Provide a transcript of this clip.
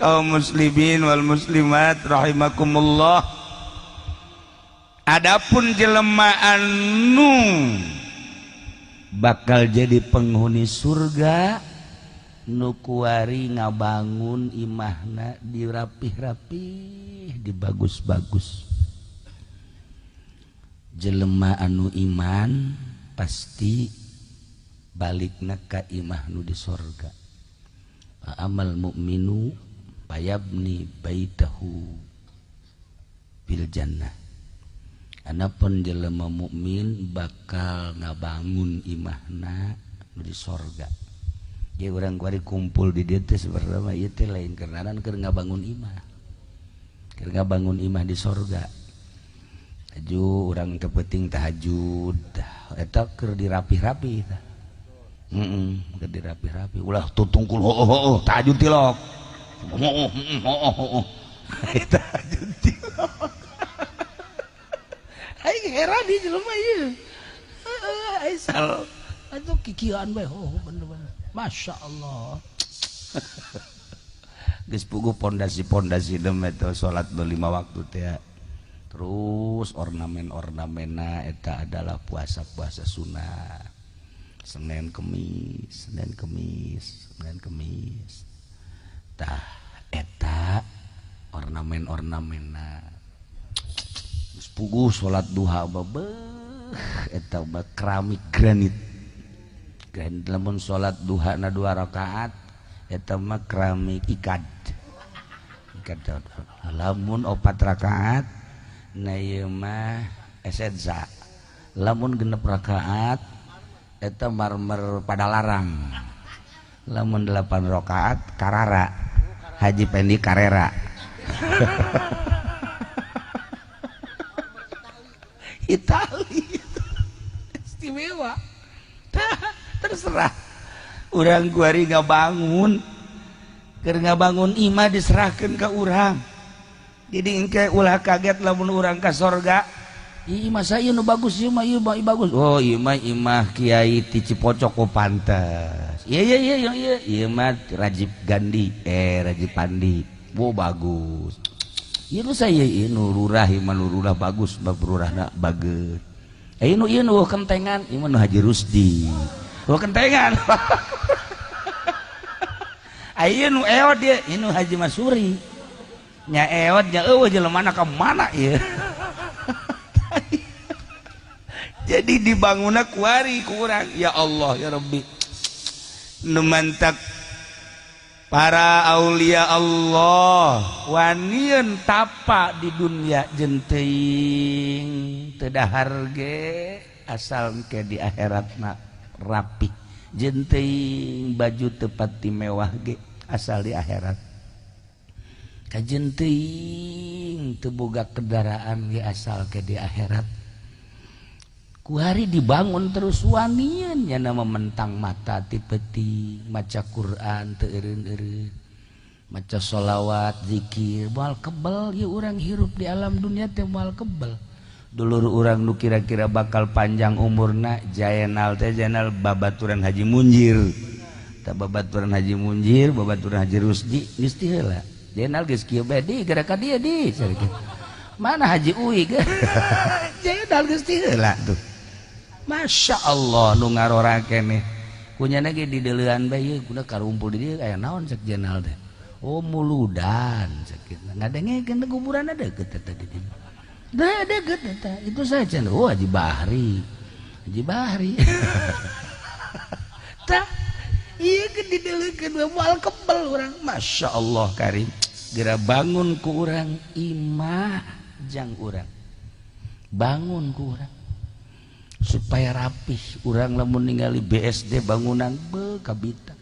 kaum muslimin wal muslimat rahimakumullah. Adapun jelema anu bakal jadi penghuni surga nu kuari ngabangun imahna dirapih-rapih dibagus-bagus. Jelema anu iman pasti balikna ka imah nu di surga. Amal mukminu payabni baitahu bil jannah. Anapun jelema mukmin bakal ngabangun imahna di sorga. Jadi orang kuari kumpul di dieu teh pertama ieu teh lain kenanan keur ngabangun imah. Keur ngabangun imah di sorga. Aju urang teu penting tahajud eta keur dirapih-rapih tah. Keur dirapih-rapih. Ulah tutungkul tahajud tilok. Tahajud tilok. Aing heran di jelema ieu. Aisal atuh kikian bae bener-bener. Masya Allah. Geus puguh pondasi-pondasi dem eta salat 5 waktu teh. Terus ornamen-ornamenna eta adalah puasa-puasa sunah. Senin Kemis. Tah eta ornamen-ornamenna puguh salat duha babeh eta keramik granit lamun salat duha na 2 rakaat eta mah keramik ikad lamun 4 rakaat na ieu mah esedza lamun 6 rakaat eta marmer padalarang lamun 8 rakaat karara Haji Pendi Karera. Itali istimewa. Terserah urang kuari ngabangun keur ngabangun imah diserahkeun ka urang. Jadi engke ulah kaget lamun urang ka sorga. Ih masa ieu nu bagus ieu mah bagus. Oh ieu mah imah Kiai ti Cipocok ku pantes. Ieu mah Rajib Gandhi Rajib Pandi. Wo bagus. Ieu saya ieu lurah ieu lurah bagus lurahna bageut. Ieu kentengan ieu nu Haji Rusdi. Kentengan. Ieu nu eod ieu nu Haji Masuri. Nya eod nya eueuh jelemana ka mana ieu. Jadi dibangunna kuari ku urang ya Allah ya Rabbi. Nu mantak para aulia Allah wanian tapa di dunia jenting teu dahar ge asal ke di akhirat na rapi jenting baju teu pati mewah ge asal di akhirat ka jenting teu boga kendaraan ge asal ke di akhirat ku hari dibangun terus wanian nya nama mentang mata ti peti maca Quran teu eureun-eureun maca sholawat zikir moal kebal ieu urang hirup di alam dunia teh moal kebal. Dulur urang nu kira-kira bakal panjang umurna Jaenal teh Jaenal babaturan Haji Munjir tah babaturan Haji Munjir babaturan Haji Rusdi geus ti heula Jaenal geus kieu bae di gara ka dieu di mana Haji Uwi Jaenal geus ti heula tuh. Masya Allah nu ngarora keneh kunyana ge di deleuan bae ieu kuda karumpul di dieu aya naon cek Jenal teh. Oh muludan sakitna ngadengekeun kuburan ada deukeut eta di dieu. Da deukeut eta itu saja. Oh Haji Bahri. Tah ieu ge di deleukeun moal kebel urang. Masya Allah karim. Geura bangun ku urang imah jang urang. Bangun ku urang supaya rapih urang lamun ningali BSD bangunan be kabita